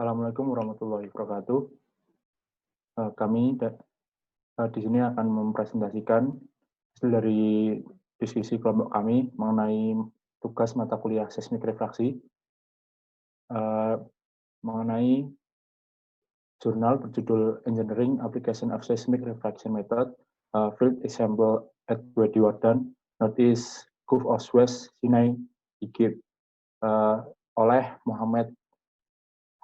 Assalamualaikum warahmatullahi wabarakatuh. Kami di sini akan mempresentasikan hasil dari diskusi kelompok kami mengenai tugas mata kuliah seismik refraksi, mengenai jurnal berjudul Engineering Application of Seismic Refraction Method, Field Example at Wadi Wardan, Northeast Gulf of Suez, Sinai, Egypt, oleh Muhammad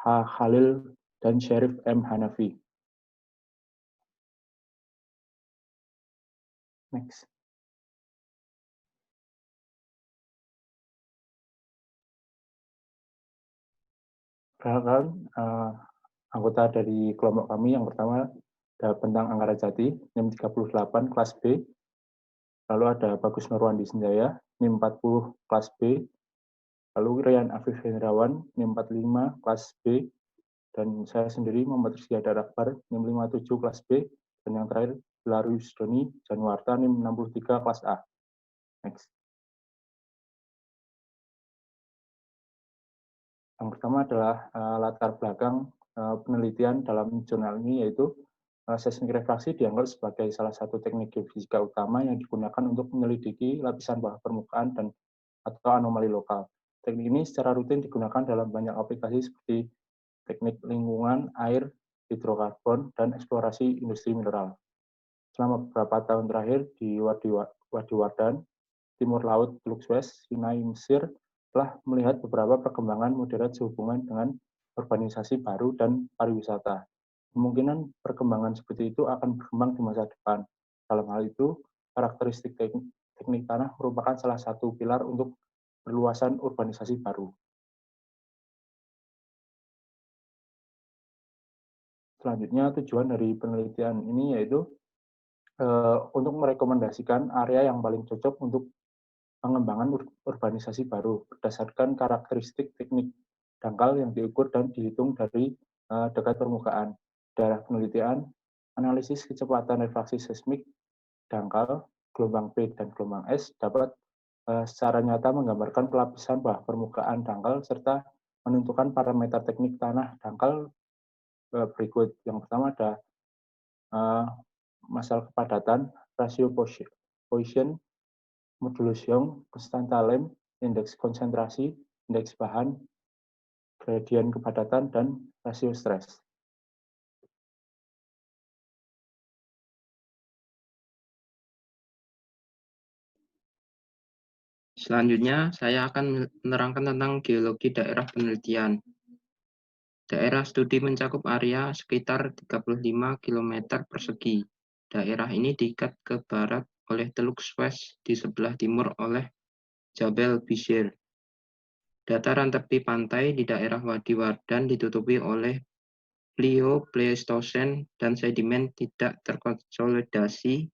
H. Khalil dan Syarif M. Hanafi. Next. Perkenalkan, anggota dari kelompok kami yang pertama ada Bentang Anggara Jati, NIM 38 kelas B. Lalu ada Bagus Nurwandi Senjaya, NIM 40 kelas B. Lalu Rian Afif Hendrawan, NIM 45 kelas B. Dan saya sendiri Muhammad Rizky Hadar Akbar, NIM 57 kelas B. Dan yang terakhir Hilarius Doni Januarta, NIM 63 kelas A. Next. Yang pertama adalah latar belakang penelitian dalam jurnal ini, yaitu seismik refraksi dianggap sebagai salah satu teknik geofisika utama yang digunakan untuk menyelidiki lapisan bawah permukaan dan atau anomali lokal. Teknik ini secara rutin digunakan dalam banyak aplikasi seperti teknik lingkungan, air, hidrokarbon, dan eksplorasi industri mineral. Selama beberapa tahun terakhir di Wadi Wardan, Timur Laut Teluk Suez, Sinai, Mesir, telah melihat beberapa perkembangan modern sehubungan dengan urbanisasi baru dan pariwisata. Kemungkinan perkembangan seperti itu akan berkembang di masa depan. Dalam hal itu, karakteristik teknik tanah merupakan salah satu pilar untuk perluasan urbanisasi baru. Selanjutnya, tujuan dari penelitian ini yaitu untuk merekomendasikan area yang paling cocok untuk pengembangan urbanisasi baru berdasarkan karakteristik teknik dangkal yang diukur dan dihitung dari dekat permukaan. Daerah penelitian, analisis kecepatan refraksi seismik dangkal, gelombang P dan gelombang S dapat secara nyata menggambarkan pelapisan bawah permukaan dangkal serta menentukan parameter teknik tanah dangkal berikut. Yang pertama ada masalah kepadatan, rasio Poisson, modulus Young, konstanta lem, indeks konsentrasi, indeks bahan, gradien kepadatan, dan rasio stres. Selanjutnya, saya akan menerangkan tentang geologi daerah penelitian. Daerah studi mencakup area sekitar 35 km persegi. Daerah ini diikat ke barat oleh Teluk Suez, di sebelah timur oleh Jabal Bishr. Dataran tepi pantai di daerah Wadi Wardan ditutupi oleh Pleistocene dan sedimen tidak terkonsolidasi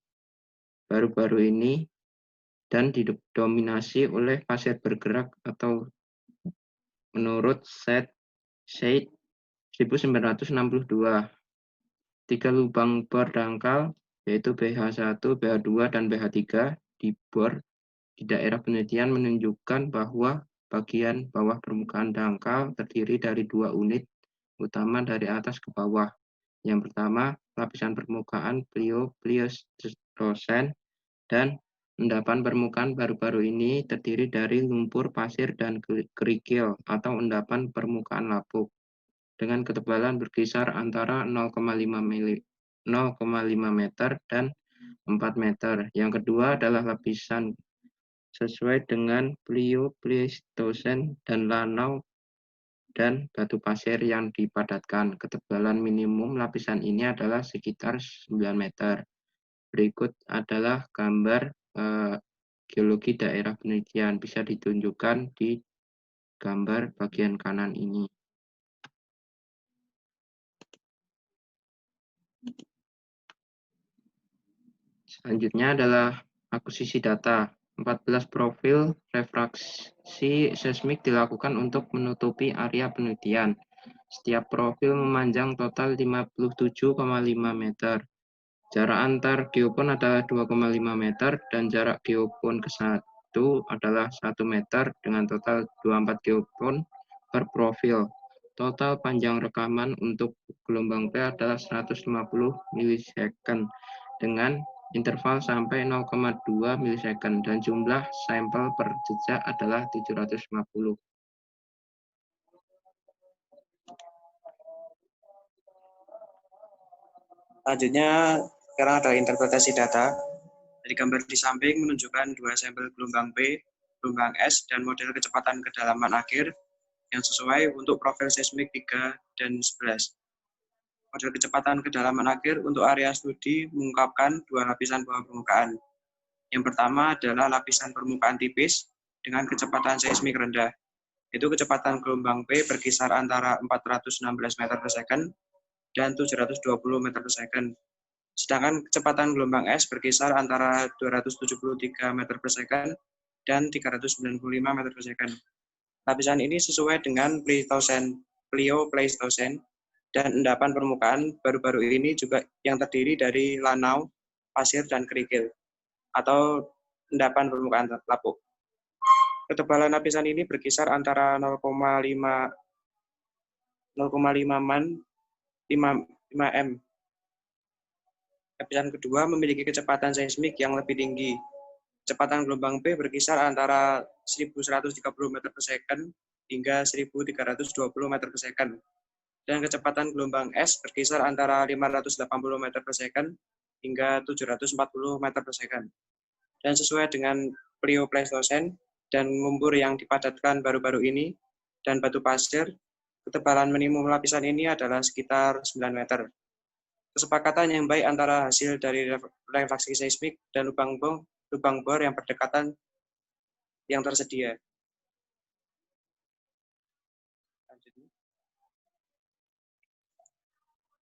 baru-baru ini dan didominasi oleh pasir bergerak atau menurut Shade 1962. 3 lubang bor dangkal yaitu BH1, BH2, dan BH3 dibor di daerah penelitian menunjukkan bahwa bagian bawah permukaan dangkal terdiri dari 2 unit utama dari atas ke bawah. Yang pertama, lapisan permukaan Pleistocene, dan endapan permukaan baru-baru ini terdiri dari lumpur, pasir, dan kerikil atau endapan permukaan lapuk dengan ketebalan berkisar antara 0,5 meter dan 4 meter. Yang kedua adalah lapisan sesuai dengan Pleistocene dan lanau dan batu pasir yang dipadatkan. Ketebalan minimum lapisan ini adalah sekitar 9 meter. Berikut adalah gambar geologi daerah penelitian, bisa ditunjukkan di gambar bagian kanan ini. Selanjutnya adalah akuisisi data. 14 profil refraksi seismik dilakukan untuk menutupi area penelitian. Setiap profil memanjang total 57,5 meter. Jarak antar geopon adalah 2,5 meter dan jarak geopon ke satu adalah 1 meter dengan total 24 geopon per profil. Total panjang rekaman untuk gelombang P adalah 150 milisecond dengan interval sampai 0,2 milisecond dan jumlah sampel per jejak adalah 750. Selanjutnya, sekarang ada interpretasi data. Dari gambar di samping menunjukkan dua sampel gelombang P, gelombang S, dan model kecepatan kedalaman akhir yang sesuai untuk profil seismik 3 dan 11. Model kecepatan kedalaman akhir untuk area studi mengungkapkan dua lapisan bawah permukaan. Yang pertama adalah lapisan permukaan tipis dengan kecepatan seismik rendah. Itu kecepatan gelombang P berkisar antara 416 meter per second dan 720 meter per second. Sedangkan kecepatan gelombang S berkisar antara 273 meter per second dan 395 meter per second. Lapisan ini sesuai dengan Pleistocene dan endapan permukaan baru-baru ini juga yang terdiri dari lanau, pasir, dan kerikil, atau endapan permukaan lapuk. Ketebalan lapisan ini berkisar antara 0,5 m. Lapisan kedua memiliki kecepatan seismik yang lebih tinggi. Kecepatan gelombang P berkisar antara 1130 meter per second hingga 1320 meter per second. Dan kecepatan gelombang S berkisar antara 580 meter per second hingga 740 meter per second. Dan sesuai dengan Pleistocene dan lumpur yang dipadatkan baru-baru ini dan batu pasir, ketebalan minimum lapisan ini adalah sekitar 9 meter. Kesepakatan yang baik antara hasil dari refraksi seismik dan lubang bor yang berdekatan yang tersedia.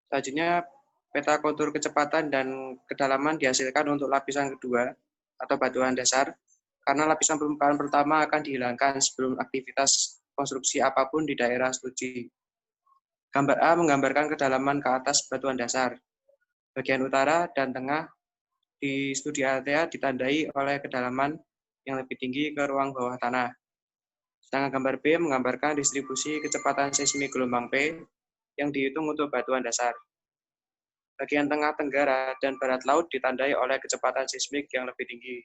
Selanjutnya, peta kontur kecepatan dan kedalaman dihasilkan untuk lapisan kedua atau batuan dasar, karena lapisan permukaan pertama akan dihilangkan sebelum aktivitas konstruksi apapun di daerah studi. Gambar A menggambarkan kedalaman ke atas batuan dasar. Bagian utara dan tengah di studi area ditandai oleh kedalaman yang lebih tinggi ke ruang bawah tanah. Sedangkan gambar B menggambarkan distribusi kecepatan seismik gelombang P yang dihitung untuk batuan dasar. Bagian tengah tenggara dan barat laut ditandai oleh kecepatan seismik yang lebih tinggi.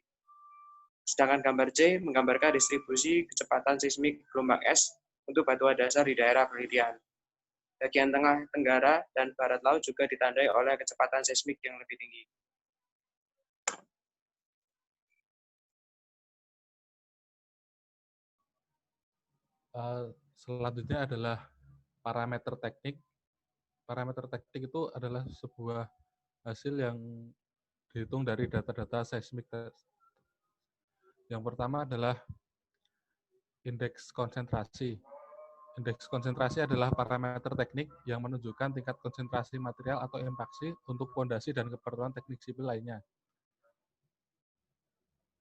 Sedangkan gambar C menggambarkan distribusi kecepatan seismik gelombang S untuk batuan dasar di daerah penelitian. Bagian tengah tenggara dan barat laut juga ditandai oleh kecepatan seismik yang lebih tinggi. Selanjutnya adalah parameter teknik. Parameter teknik itu adalah sebuah hasil yang dihitung dari data-data seismik. Yang pertama adalah indeks konsentrasi. Indeks konsentrasi adalah parameter teknik yang menunjukkan tingkat konsentrasi material atau impaksi untuk fondasi dan keperluan teknik sipil lainnya.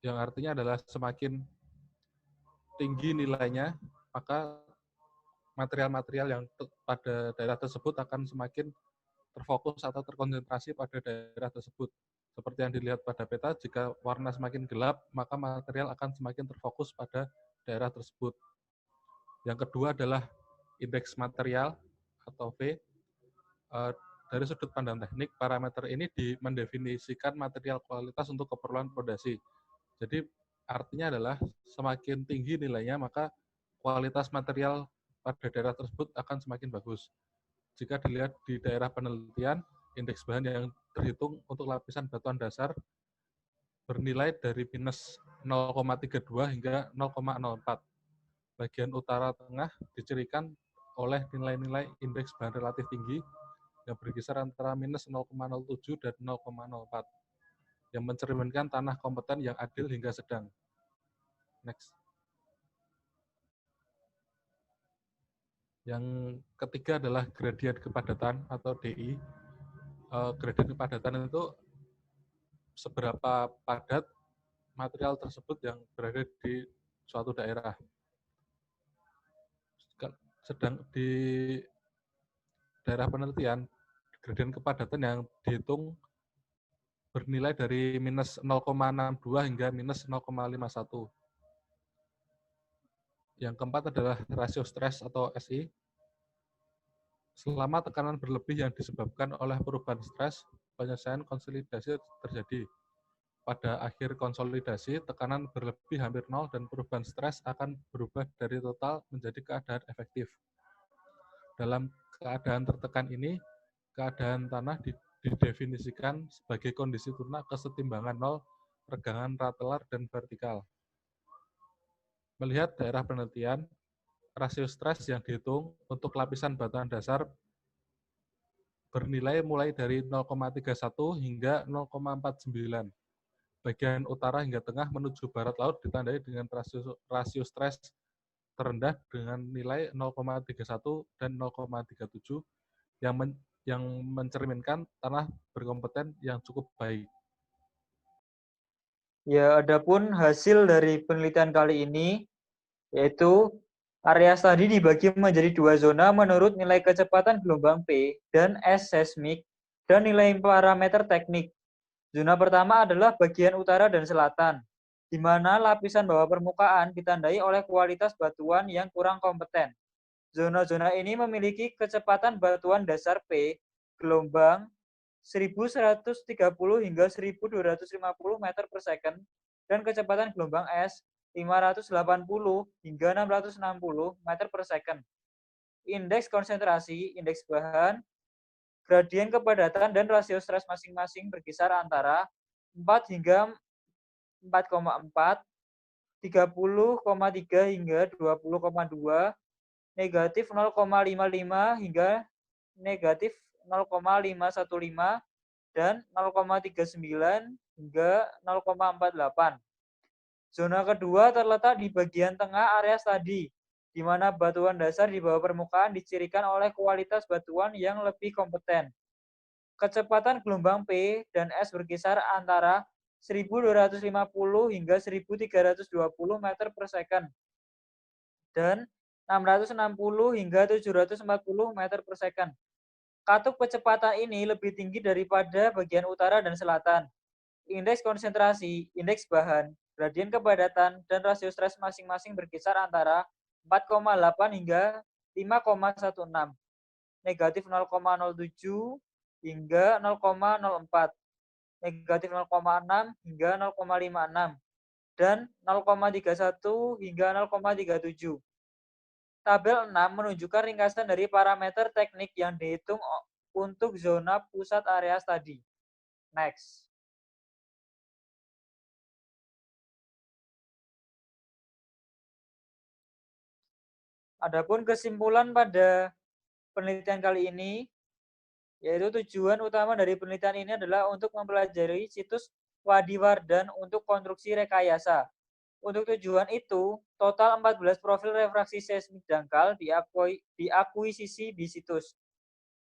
Yang artinya adalah semakin tinggi nilainya, maka material-material yang pada daerah tersebut akan semakin terfokus atau terkonsentrasi pada daerah tersebut. Seperti yang dilihat pada peta, jika warna semakin gelap, maka material akan semakin terfokus pada daerah tersebut. Yang kedua adalah indeks material atau V. Dari sudut pandang teknik, parameter ini mendefinisikan material kualitas untuk keperluan fondasi. Jadi artinya adalah semakin tinggi nilainya, maka kualitas material pada daerah tersebut akan semakin bagus. Jika dilihat di daerah penelitian, indeks bahan yang terhitung untuk lapisan batuan dasar bernilai dari minus 0,32 hingga 0,04. Bagian utara tengah dicirikan oleh nilai-nilai indeks bahan relatif tinggi yang berkisar antara minus 0,07 dan 0,04, yang mencerminkan tanah kompeten yang adil hingga sedang. Next. Yang ketiga adalah gradien kepadatan atau DI. Gradien kepadatan itu seberapa padat material tersebut yang berada di suatu daerah. Sedang di daerah penelitian, gradien kepadatan yang dihitung bernilai dari minus 0,62 hingga minus 0,51. Yang keempat adalah rasio stres atau SI. Selama tekanan berlebih yang disebabkan oleh perubahan stres, penyelesaian konsolidasi terjadi. Pada akhir konsolidasi, tekanan berlebih hampir nol dan perubahan stres akan berubah dari total menjadi keadaan efektif. Dalam keadaan tertekan ini, keadaan tanah didefinisikan sebagai kondisi tunak kesetimbangan nol, regangan ratelar, dan vertikal. Melihat daerah penelitian, rasio stres yang dihitung untuk lapisan batuan dasar bernilai mulai dari 0,31 hingga 0,49. Bagian utara hingga tengah menuju barat laut ditandai dengan rasio stres terendah dengan nilai 0,31 dan 0,37 yang mencerminkan tanah berkompeten yang cukup baik. Ya, adapun hasil dari penelitian kali ini yaitu area studi dibagi menjadi dua zona menurut nilai kecepatan gelombang P dan S seismik dan nilai parameter teknik. Zona pertama adalah bagian utara dan selatan, di mana lapisan bawah permukaan ditandai oleh kualitas batuan yang kurang kompeten. Zona-zona ini memiliki kecepatan batuan dasar P gelombang 1130 hingga 1250 meter per second dan kecepatan gelombang S 580 hingga 660 meter per second. Indeks konsentrasi, indeks bahan, gradien kepadatan, dan rasio stres masing-masing berkisar antara 4 hingga 4,4, 30,3 hingga 20,2, negatif 0,55 hingga negatif 0,515, dan 0,39 hingga 0,48. Zona kedua terletak di bagian tengah area studi, di mana batuan dasar di bawah permukaan dicirikan oleh kualitas batuan yang lebih kompeten. Kecepatan gelombang P dan S berkisar antara 1250 hingga 1320 meter per second dan 660 hingga 740 meter per second. Katup kecepatan ini lebih tinggi daripada bagian utara dan selatan. Indeks konsentrasi, indeks bahan, gradien kepadatan, dan rasio stres masing-masing berkisar antara 4,8 hingga 5,16, negatif 0,07 hingga 0,04, negatif 0,6 hingga 0,56, dan 0,31 hingga 0,37. Tabel 6 menunjukkan ringkasan dari parameter teknik yang dihitung untuk zona pusat area studi. Next. Adapun kesimpulan pada penelitian kali ini, yaitu tujuan utama dari penelitian ini adalah untuk mempelajari situs Wadi Wardan untuk konstruksi rekayasa. Untuk tujuan itu, total 14 profil refraksi seismik dangkal diakuisisi di situs.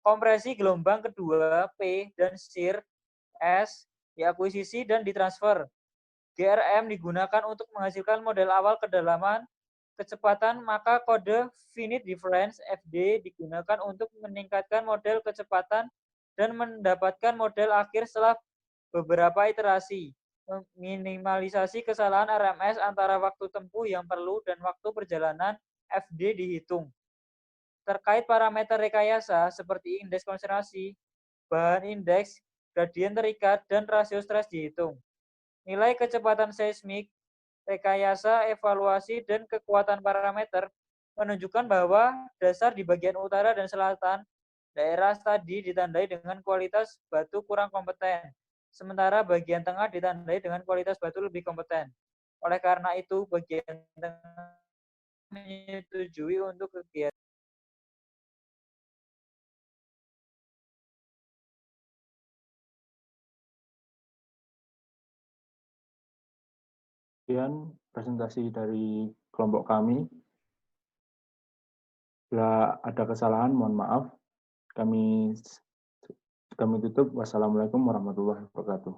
Kompresi gelombang kedua P dan SIR S diakuisisi dan ditransfer. GRM digunakan untuk menghasilkan model awal kedalaman kecepatan, maka kode finite difference FD digunakan untuk meningkatkan model kecepatan dan mendapatkan model akhir setelah beberapa iterasi. Minimalisasi kesalahan RMS antara waktu tempuh yang perlu dan waktu perjalanan FD dihitung. Terkait parameter rekayasa seperti indeks konsentrasi, bahan indeks, gradien terikat, dan rasio stres dihitung. Nilai kecepatan seismik, rekayasa, evaluasi, dan kekuatan parameter menunjukkan bahwa dasar di bagian utara dan selatan daerah studi ditandai dengan kualitas batu kurang kompeten, sementara bagian tengah ditandai dengan kualitas batu lebih kompeten. Oleh karena itu, bagian tengah menyetujui untuk kegiatan. Sekian presentasi dari kelompok kami. Bila ada kesalahan, mohon maaf. Kami tutup. Wassalamualaikum warahmatullahi wabarakatuh.